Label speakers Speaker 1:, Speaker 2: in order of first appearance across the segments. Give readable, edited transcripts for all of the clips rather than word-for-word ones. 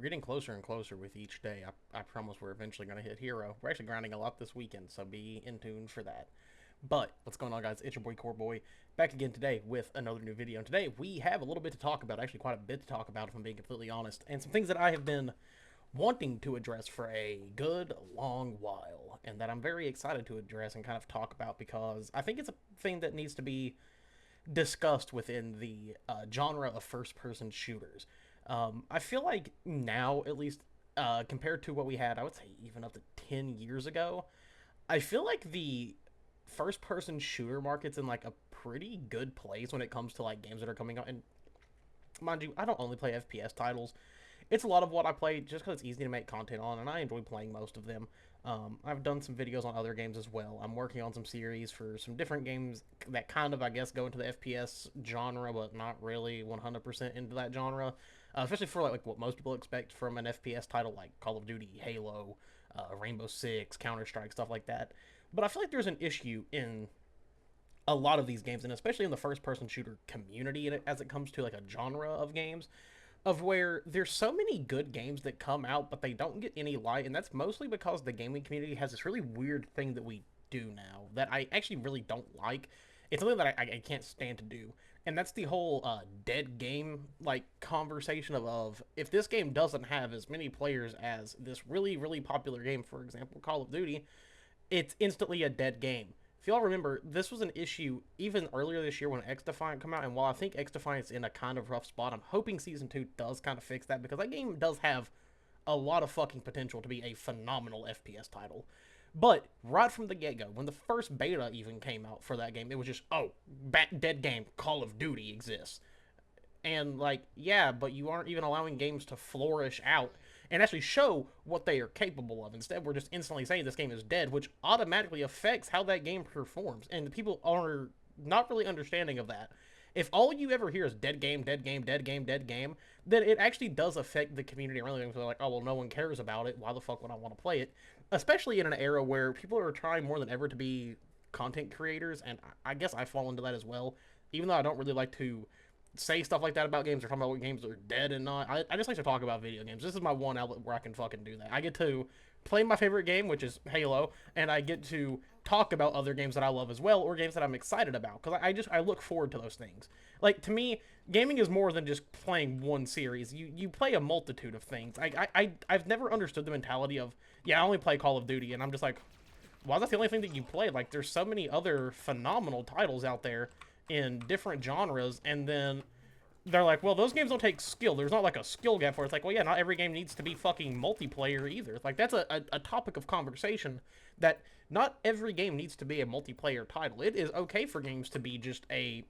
Speaker 1: We're getting closer and closer with each day. I promise we're eventually going to hit Hero. We're actually grinding a lot this weekend, so be in tune for that. But what's going on, guys? It's your boy Core Boy back again today with another new video. And today we have a little bit to talk about, actually quite a bit to talk about, if I'm being completely honest, and some things that I have been wanting to address for a good long while, and that I'm very excited to address and kind of talk about because I think it's a thing that needs to be discussed within the genre of first-person shooters. I feel like now, at least compared to what we had, I would say even up to 10 years ago, I feel like the first-person shooter market's in like a pretty good place when it comes to like games that are coming out. And mind you, I don't only play FPS titles. It's a lot of what I play just because it's easy to make content on, and I enjoy playing most of them. I've done some videos on other games as well. I'm working on some series for some different games that kind of, I guess, go into the FPS genre, but not really 100% into that genre. Especially for like what most people expect from an FPS title like Call of Duty, Halo, Rainbow Six, Counter Strike, stuff like that. But I feel like there's an issue in a lot of these games, and especially in the first-person shooter community, as it comes to like a genre of games, of where there's so many good games that come out, but they don't get any light, and that's mostly because the gaming community has this really weird thing that we do now that I actually really don't like. It's something that I can't stand to do, and that's the whole dead game like conversation of if this game doesn't have as many players as this really popular game, for example, Call of Duty, it's instantly a dead game. If y'all remember, this was an issue even earlier this year when X Defiant came out, and while I think X Defiant's in a kind of rough spot, I'm hoping Season 2 does kind of fix that, because that game does have a lot of fucking potential to be a phenomenal FPS title. But right from the get-go, when the first beta even came out for that game, it was just, oh, dead game, Call of Duty exists. And like, yeah, but you aren't even allowing games to flourish out and actually show what they are capable of. Instead, we're just instantly saying this game is dead, which automatically affects how that game performs. And the people are not really understanding of that. If all you ever hear is dead game, dead game, dead game, dead game, then it actually does affect the community around the game. So they're like, oh, well, no one cares about it. Why the fuck would I want to play it? Especially in an era where people are trying more than ever to be content creators, and I guess I fall into that as well. Even though I don't really like to say stuff like that about games or talk about what games are dead and not. I just like to talk about video games. This is my one outlet where I can fucking do that. I get to play my favorite game, which is Halo, and I get to talk about other games that I love as well, or games that I'm excited about, because I look forward to those things. Like, to me, gaming is more than just playing one series. You play a multitude of things. I've never understood the mentality of, yeah, I only play Call of Duty, and I'm just like, why is that the only thing that you play? Like, there's so many other phenomenal titles out there in different genres, and then they're like, well, those games don't take skill. There's not like a skill gap for it. It's like, well, yeah, not every game needs to be fucking multiplayer either. Like, that's a topic of conversation, that not every game needs to be a multiplayer title. It is okay for games to be just a,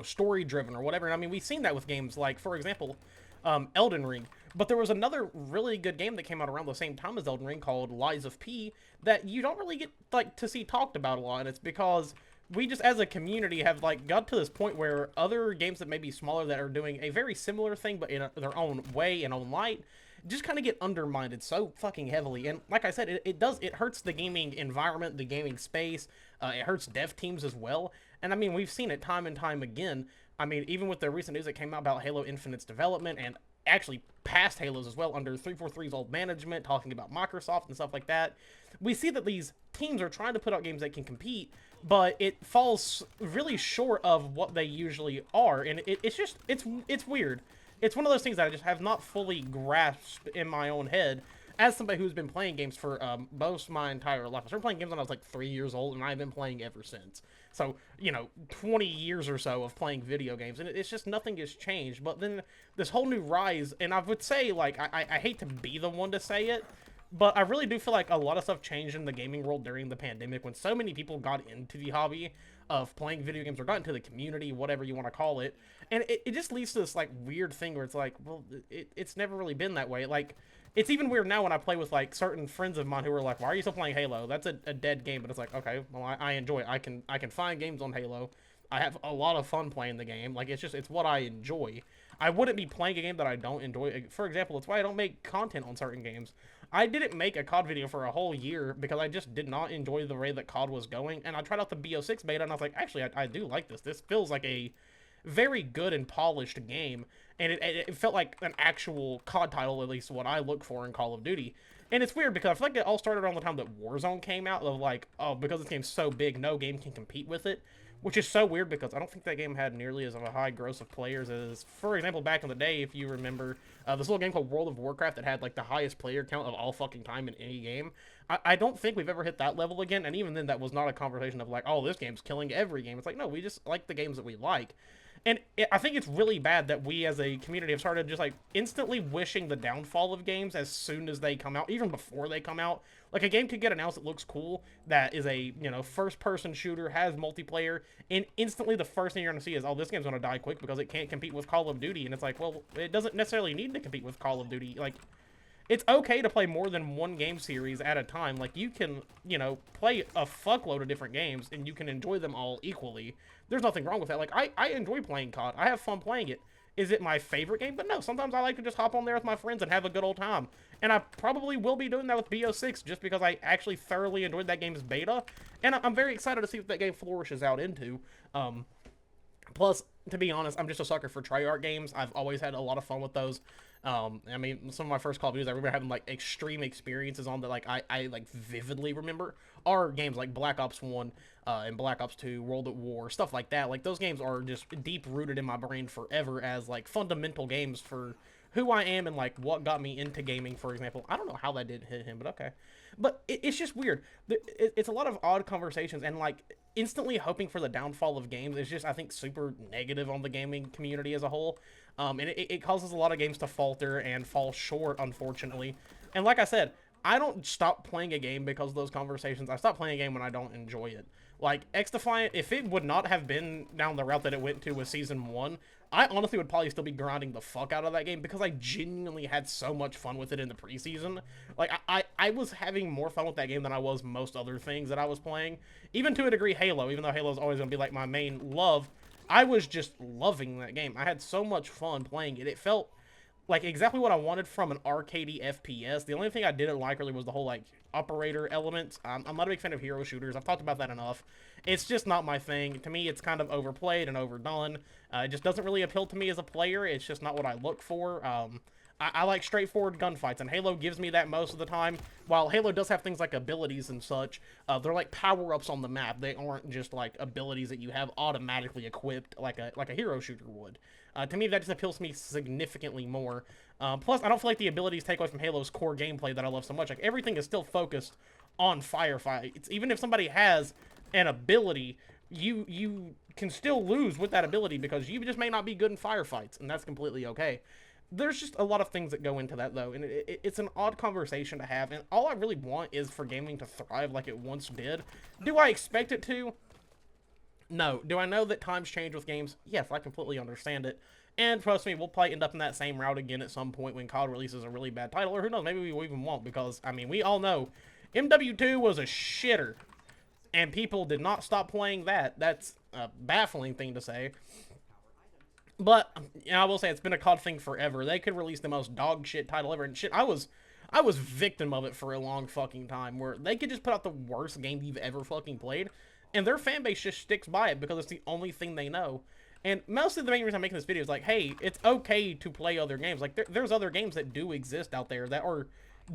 Speaker 1: story driven or whatever. And I mean, we've seen that with games like, for example, Elden Ring. But there was another really good game that came out around the same time as Elden Ring called Lies of P that you don't really get like to see talked about a lot, and it's because we just as a community have like got to this point where other games that may be smaller that are doing a very similar thing but in their own way and own light just kind of get undermined so fucking heavily. And like I said, it hurts the gaming environment, the gaming space. It hurts dev teams as well. And I mean, we've seen it time and time again. I mean, even with the recent news that came out about Halo Infinite's development, and actually past Halos as well under 343's old management, talking about Microsoft and stuff like that, we see that these teams are trying to put out games that can compete, but it falls really short of what they usually are, and it's weird. It's one of those things that I just have not fully grasped in my own head as somebody who's been playing games for most my entire life. I started playing games when I was like 3 years old, and I've been playing ever since. So, 20 years or so of playing video games, and it's just nothing has changed. But then this whole new rise, and I would say, like, I hate to be the one to say it, but I really do feel like a lot of stuff changed in the gaming world during the pandemic when so many people got into the hobby of playing video games or got into the community, whatever you want to call it. And it just leads to this, like, weird thing where it's like, well, it's never really been that way. Like, it's even weird now when I play with, like, certain friends of mine who are like, why are you still playing Halo? That's a dead game. But it's like, okay, well, I enjoy it. I can find games on Halo. I have a lot of fun playing the game. Like, it's what I enjoy. I wouldn't be playing a game that I don't enjoy. For example, it's why I don't make content on certain games. I didn't make a COD video for a whole year because I just did not enjoy the way that COD was going. And I tried out the BO6 beta, and I was like, actually, I do like this. This feels like a very good and polished game. and it felt like an actual COD title, at least what I look for in Call of Duty. And it's weird because I feel like it all started around the time that Warzone came out, of like, oh, because this game's so big, no game can compete with it. Which is so weird because I don't think that game had nearly as of a high gross of players as, for example, back in the day, if you remember, this little game called World of Warcraft that had like the highest player count of all fucking time in any game. I don't think we've ever hit that level again, and even then that was not a conversation of like, oh, this game's killing every game. It's like, no, we just like the games that we like. And I think it's really bad that we as a community have started just like instantly wishing the downfall of games as soon as they come out, even before they come out. Like a game could get announced that looks cool, that is a, you know, first-person shooter, has multiplayer, and instantly the first thing you're going to see is, oh, this game's going to die quick because it can't compete with Call of Duty. And it's like, well, it doesn't necessarily need to compete with Call of Duty. Like, it's okay to play more than one game series at a time. Like, you can, you know, play a fuckload of different games, and you can enjoy them all equally. There's nothing wrong with that. Like, I enjoy playing COD. I have fun playing it. Is it my favorite game? But no, sometimes I like to just hop on there with my friends and have a good old time. And I probably will be doing that with BO6 just because I actually thoroughly enjoyed that game's beta. And I'm very excited to see what that game flourishes out into. Plus, to be honest, I'm just a sucker for Treyarch games. I've always had a lot of fun with those. I mean, some of my first Call of Duty, I remember having like extreme experiences on that, like I like vividly remember are games like Black Ops 1 and Black Ops 2, World at War, stuff like that. Like those games are just deep rooted in my brain forever as like fundamental games for who I am and like what got me into gaming, for example. I don't know how that did hit him, but okay. But it's just weird. It's a lot of odd conversations, and like instantly hoping for the downfall of games is just, I think, super negative on the gaming community as a whole. And it causes a lot of games to falter and fall short, unfortunately. And like I said, I don't stop playing a game because of those conversations. I stop playing a game when I don't enjoy it. Like, X-Defiant, if it would not have been down the route that it went to with Season 1, I honestly would probably still be grinding the fuck out of that game because I genuinely had so much fun with it in the preseason. Like, I was having more fun with that game than I was most other things that I was playing. Even to a degree, Halo, even though Halo's always going to be, like, my main love, I was just loving that game. I had so much fun playing it. It felt like exactly what I wanted from an arcadey FPS. The only thing I didn't like really was the whole, like, operator element. I'm not a big fan of hero shooters. I've talked about that enough. It's just not my thing. To me, it's kind of overplayed and overdone. It just doesn't really appeal to me as a player. It's just not what I look for. I like straightforward gunfights, and Halo gives me that most of the time. While Halo does have things like abilities and such, they're like power-ups on the map. They aren't just like abilities that you have automatically equipped like a hero shooter would. To me, that just appeals to me significantly more. Plus, I don't feel like the abilities take away from Halo's core gameplay that I love so much. Like, everything is still focused on firefights. Even if somebody has an ability, you can still lose with that ability because you just may not be good in firefights, and that's completely okay. There's just a lot of things that go into that, though, and it's an odd conversation to have, and all I really want is for gaming to thrive like it once did. Do I expect it to? No. Do I know that times change with games? Yes, I completely understand it. And trust me, we'll probably end up in that same route again at some point when COD releases a really bad title, or who knows, maybe we even won't, because, I mean, we all know MW2 was a shitter, and people did not stop playing that. That's a baffling thing to say. But, you know, I will say it's been a COD thing forever. They could release the most dog shit title ever, and shit, I was victim of it for a long fucking time, where they could just put out the worst game you've ever fucking played, and their fan base just sticks by it because it's the only thing they know. And mostly the main reason I'm making this video is like, hey, it's okay to play other games. Like, there's other games that do exist out there that are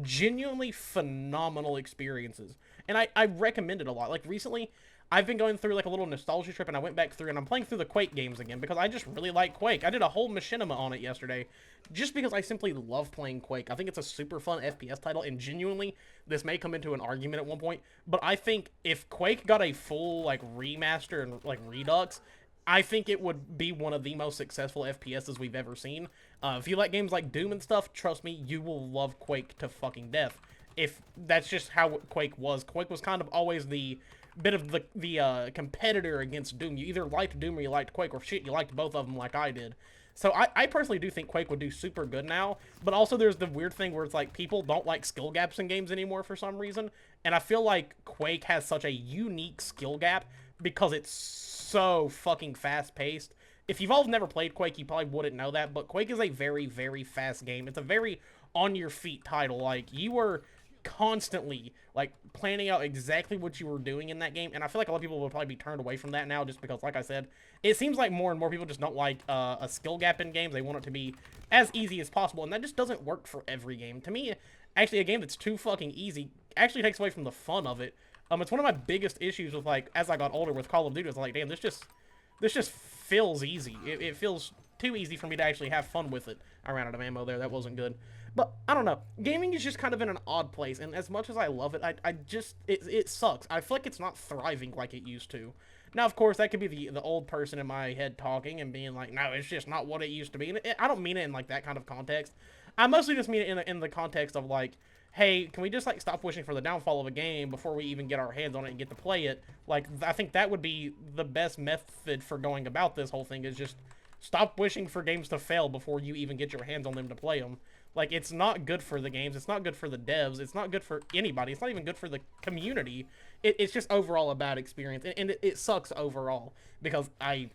Speaker 1: genuinely phenomenal experiences. And I recommend it a lot. Like, recently, I've been going through, like, a little nostalgia trip, and I went back through, and I'm playing through the Quake games again, because I just really like Quake. I did a whole machinima on it yesterday, just because I simply love playing Quake. I think it's a super fun FPS title, and genuinely, this may come into an argument at one point, but I think if Quake got a full, like, remaster and, like, redux, I think it would be one of the most successful FPSs we've ever seen. If you like games like Doom and stuff, trust me, you will love Quake to fucking death. If that's just how Quake was. Quake was kind of always the bit of the competitor against Doom. You either liked Doom or you liked Quake, or shit, you liked both of them like I did. So I personally do think Quake would do super good now, but also there's the weird thing where it's like people don't like skill gaps in games anymore for some reason, and I feel like Quake has such a unique skill gap because it's so fucking fast-paced. If you've all never played Quake, you probably wouldn't know that, but Quake is a very, very fast game. It's a very on-your-feet title. Like, you were constantly like planning out exactly what you were doing in that game, and I feel like a lot of people will probably be turned away from that now just because, like I said, it seems like more and more people just don't like a skill gap in games. They want it to be as easy as possible, and that just doesn't work for every game. To me, actually, a game that's too fucking easy actually takes away from the fun of it. It's one of my biggest issues with, like, as I got older with Call of Duty. I was like, damn, this just feels easy. It feels too easy for me to actually have fun with it. I ran out of ammo there. That wasn't good. But, I don't know. Gaming is just kind of in an odd place, and as much as I love it, I just... It sucks. I feel like it's not thriving like it used to. Now, of course, that could be the old person in my head talking and being like, no, it's just not what it used to be. And I don't mean it in, like, that kind of context. I mostly just mean it in the context of, like, hey, can we just, like, stop wishing for the downfall of a game before we even get our hands on it and get to play it? Like, I think that would be the best method for going about this whole thing, is just stop wishing for games to fail before you even get your hands on them to play them. Like, it's not good for the games. It's not good for the devs. It's not good for anybody. It's not even good for the community. It's just overall a bad experience. And it sucks overall because I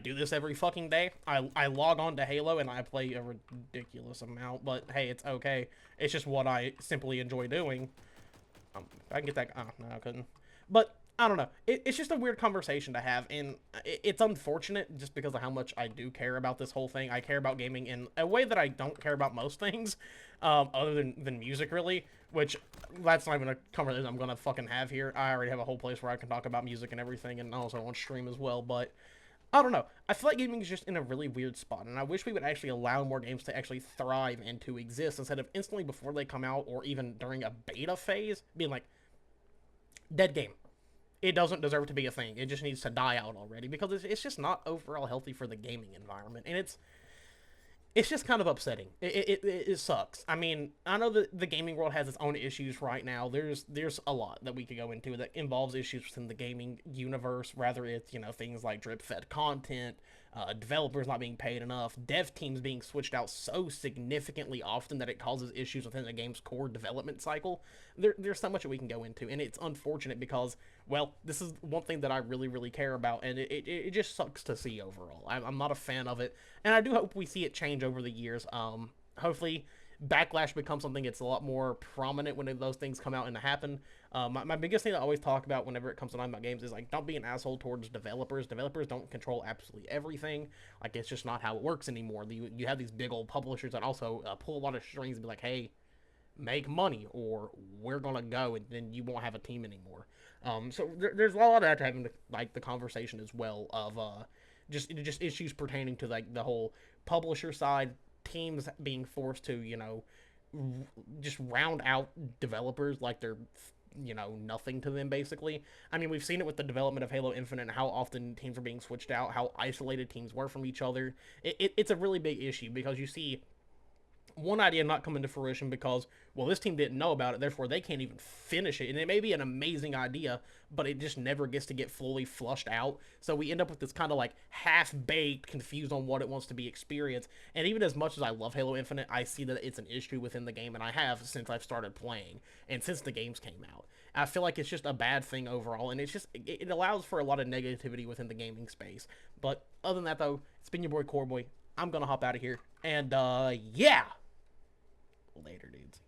Speaker 1: do this every fucking day. I log on to Halo and I play a ridiculous amount, but hey, it's okay. It's just what I simply enjoy doing. I can get that. Oh, no, I couldn't. But I don't know. It's just a weird conversation to have, and it's unfortunate just because of how much I do care about this whole thing. I care about gaming in a way that I don't care about most things, other than music, really, which that's not even a conversation I'm gonna fucking have here. I already have a whole place where I can talk about music and everything, and also on stream as well, but I don't know. I feel like gaming is just in a really weird spot, and I wish we would actually allow more games to actually thrive and to exist instead of instantly before they come out or even during a beta phase being like, dead game. It doesn't deserve to be a thing. It just needs to die out already because it's just not overall healthy for the gaming environment, and it's just kind of upsetting. It sucks. I mean, I know that the gaming world has its own issues right now. There's a lot that we could go into that involves issues within the gaming universe, rather it's, things like drip-fed content, developers not being paid enough, dev teams being switched out so significantly often that it causes issues within the game's core development cycle. There's so much that we can go into, and it's unfortunate because, well, this is one thing that I really, really care about, and it just sucks to see overall. I'm not a fan of it, and I do hope we see it change over the years. Hopefully backlash becomes something that's a lot more prominent when those things come out and happen. My biggest thing that I always talk about whenever it comes to talking about games is, like, don't be an asshole towards developers. Developers don't control absolutely everything. Like, it's just not how it works anymore. You have these big old publishers that also pull a lot of strings and be like, hey, make money or we're gonna go, and then you won't have a team anymore. So there's a lot of that to having the conversation as well of just issues pertaining to, like, the whole publisher side, teams being forced to just round out developers like they're nothing to them, basically. I mean, we've seen it with the development of Halo Infinite and how often teams are being switched out, how isolated teams were from each other. It's a really big issue because you see one idea not come into fruition because, well, this team didn't know about it, therefore they can't even finish it. And it may be an amazing idea, but it just never gets to get fully flushed out. So we end up with this kind of like half-baked, confused on what it wants to be experienced. And even as much as I love Halo Infinite, I see that it's an issue within the game, and I have since I've started playing and since the games came out. I feel like it's just a bad thing overall, and it allows for a lot of negativity within the gaming space. But other than that, though, it's been your boy Coreboy. I'm gonna hop out of here, and yeah, later, dudes.